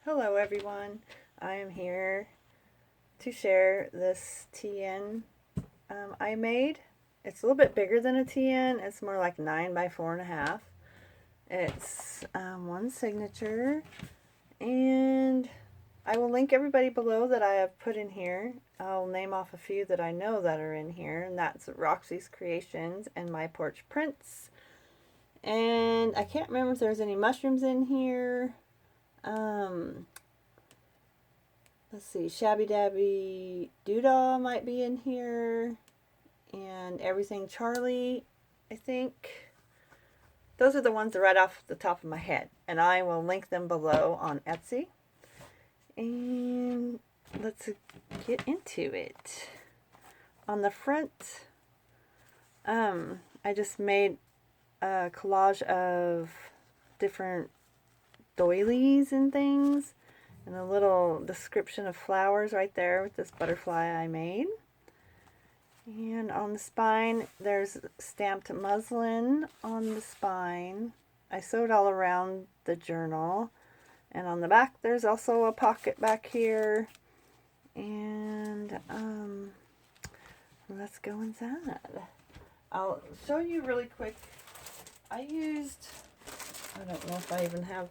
Hello everyone, I am here to share this TN I made. It's a little bit bigger than a TN, it's more like 9 by 4.5. It's one signature, and I will link everybody below that I have put in here. I'll name off a few that I know that are in here, and that's Roxy's Creations and My Porch Prints. And I can't remember if there's any mushrooms in here. Let's see, Shabby Dabby Doodah might be in here, and Everything Charlie, I think. Those are the ones that are right off the top of my head, and I will link them below on Etsy. And let's get into it. On the front, I just made a collage of different doilies and things, and a little description of flowers right there with this butterfly I made. And on the spine, there's stamped muslin on the spine. I sewed all around the journal. And on the back, there's also a pocket back here. And let's go inside. I'll show you really quick. I don't know if I even have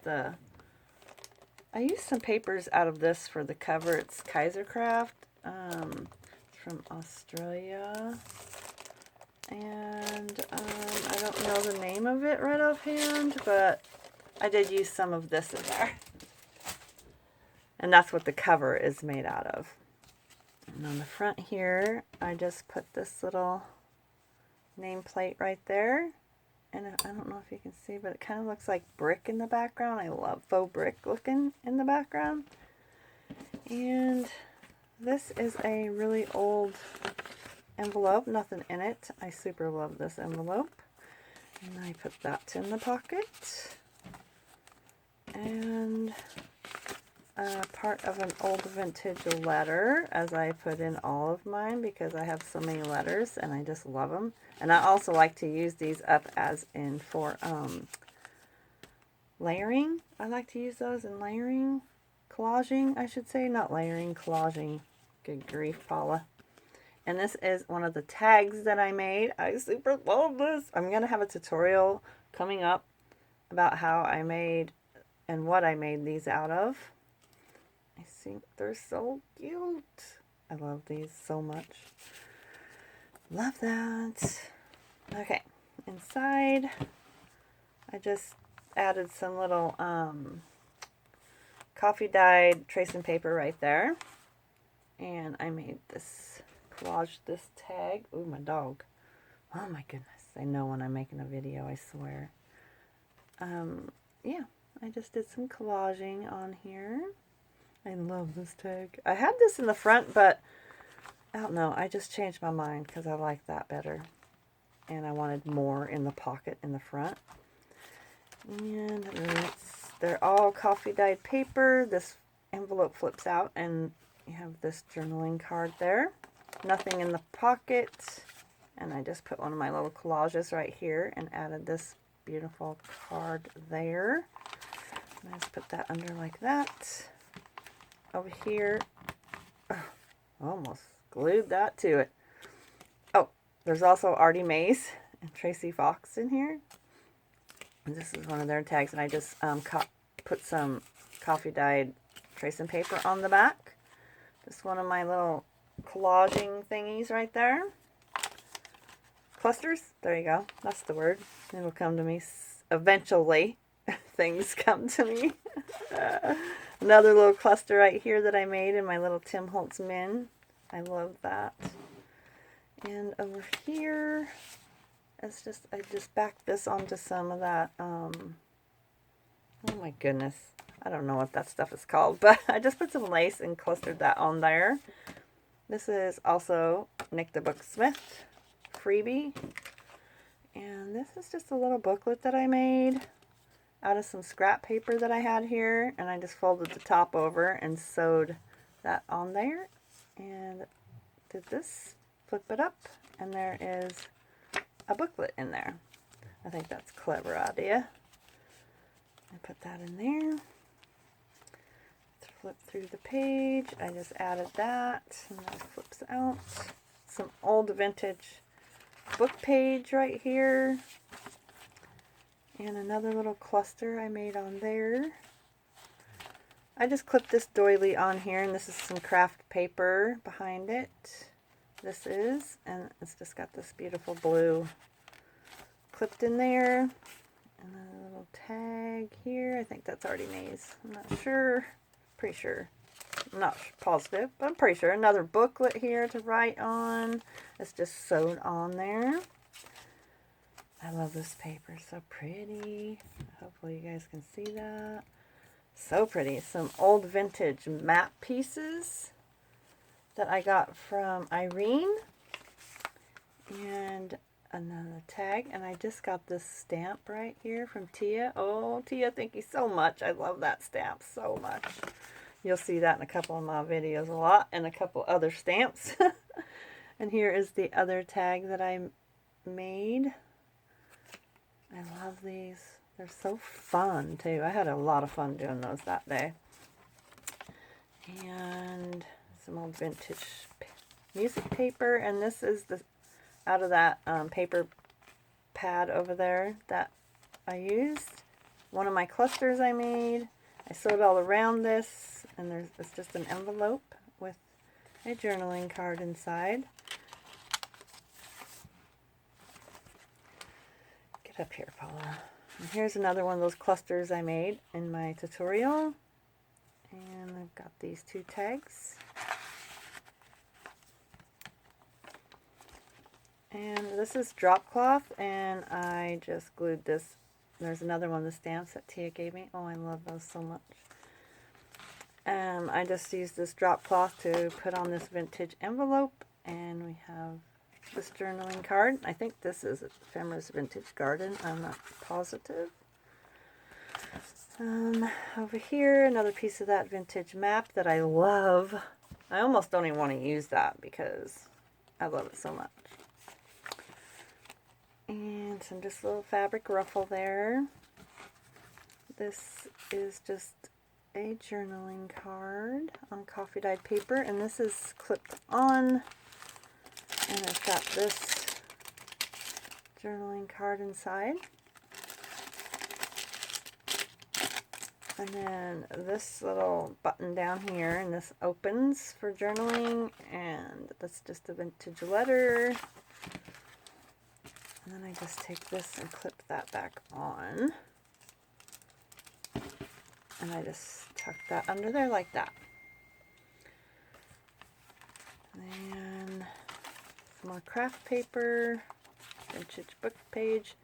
I used some papers out of this for the cover. It's Kaisercraft. It's from Australia. And I don't know the name of it right offhand, but I did use some of this in there. And that's what the cover is made out of. And on the front here, I just put this little nameplate right there. And I don't know if you can see, but it kind of looks like brick in the background. I love faux brick looking in the background. And this is a really old envelope, nothing in it. I super love this envelope. And I put that in the pocket. And part of an old vintage letter, as I put in all of mine because I have so many letters and I just love them. And I also like to use these up as in for layering. I like to use those in layering, collaging, I should say, not layering, collaging. Good grief, Paula. And this is one of the tags that I made. I super love this. I'm going to have a tutorial coming up about how I made and what I made these out of. I think they're so cute. I love these so much. Love that. Okay, inside I just added some little coffee dyed tracing paper right there. And I made this collage, this tag. Ooh, my dog. Oh my goodness. I know when I'm making a video, I swear. Yeah, I just did some collaging on here. I love this tag. I had this in the front, but I don't know. I just changed my mind because I like that better. And I wanted more in the pocket in the front. And they're all coffee dyed paper. This envelope flips out and you have this journaling card there. Nothing in the pocket. And I just put one of my little collages right here and added this beautiful card there. And I just put that under like that. Over here, almost glued that to it. Oh, there's also Artie Mays and Tracy Fox in here. And this is one of their tags, and I just put some coffee dyed tracing paper on the back. Just one of my little collaging thingies right there. Clusters, there you go. That's the word. It'll come to me eventually. Things come to me. Another little cluster right here that I made in my little Tim Holtz Min. I love that. And over here, it's just, I just backed this onto some of that, oh my goodness, I don't know what that stuff is called, but I just put some lace and clustered that on there. This is also Nick the Booksmith freebie. And this is just a little booklet that I made out of some scrap paper that I had here, and I just folded the top over and sewed that on there and did this, flip it up, and there is a booklet in there. I think that's a clever idea. I put that in there. flip through the page. I just added that, and that flips out. Some old vintage book page right here. And another little cluster I made on there. I just clipped this doily on here, and this is some craft paper behind it. This is, and it's just got this beautiful blue clipped in there. And a little tag here. I think that's already made. I'm not sure. Pretty sure. I'm not positive, but I'm pretty sure. Another booklet here to write on. It's just sewed on there. I love this paper. So pretty. Hopefully you guys can see that. So pretty. Some old vintage map pieces that I got from Irene. And another tag. And I just got this stamp right here from Tia. Oh, Tia, thank you so much. I love that stamp so much. You'll see that in a couple of my videos a lot. And a couple other stamps. And here is the other tag that I made. I love these. They're so fun, too. I had a lot of fun doing those that day. And some old vintage music paper. And this is the out of that paper pad over there that I used. One of my clusters I made. I sewed all around this. And it's just an envelope with a journaling card inside. Get up here, Paula. And here's another one of those clusters I made in my tutorial. And I've got these two tags. And this is drop cloth, and I just glued this. There's another one of the stamps that Tia gave me. Oh, I love those so much. I just used this drop cloth to put on this vintage envelope, and we have this journaling card. I think this is Ephemera's Vintage Garden. I'm not positive. Over here, another piece of that vintage map that I love. I almost don't even want to use that because I love it so much. And some just little fabric ruffle there. This is just a journaling card on coffee dyed paper, and this is clipped on. And I've got this journaling card inside. And then this little button down here, and this opens for journaling, and that's just a vintage letter. And then I just take this and clip that back on. And I just tuck that under there like that. And some more craft paper, vintage book page.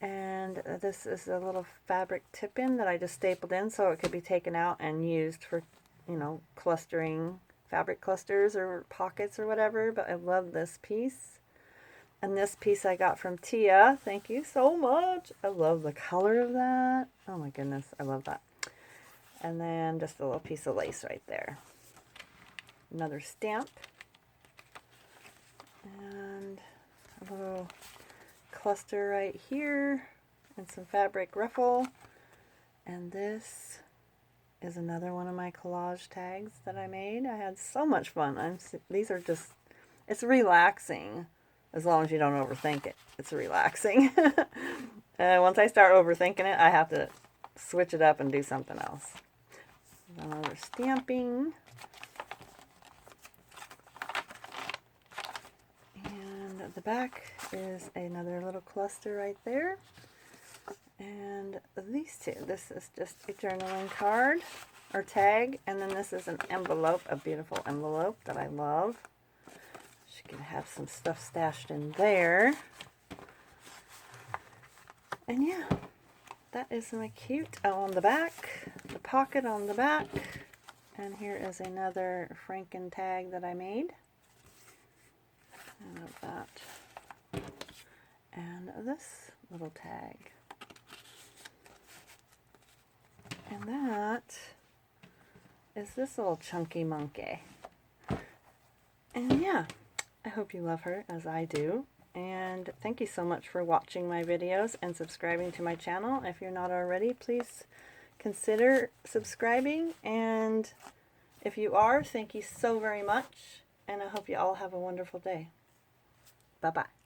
And this is a little fabric tip-in that I just stapled in so it could be taken out and used for, you know, clustering, fabric clusters or pockets or whatever. But I love this piece. And this piece I got from Tia. Thank you so much. I love the color of that. Oh my goodness, I love that. And then just a little piece of lace right there. Another stamp. And a little cluster right here. And some fabric ruffle. And this is another one of my collage tags that I made. I had so much fun. These are just, it's relaxing. As long as you don't overthink it. It's relaxing. Once I start overthinking it, I have to switch it up and do something else. Another stamping. And at the back is another little cluster right there. And these two. This is just a journaling card or tag. And then this is an envelope, a beautiful envelope that I love. She can have some stuff stashed in there. And yeah, that is my cute. Oh, on the back, the pocket on the back. And here is another Franken tag that I made. I love that. And this little tag. And that is this little chunky monkey. And yeah. I hope you love her as I do, and thank you so much for watching my videos and subscribing to my channel. If you're not already, please consider subscribing. And if you are, thank you so very much. And I hope you all have a wonderful day. Bye-bye.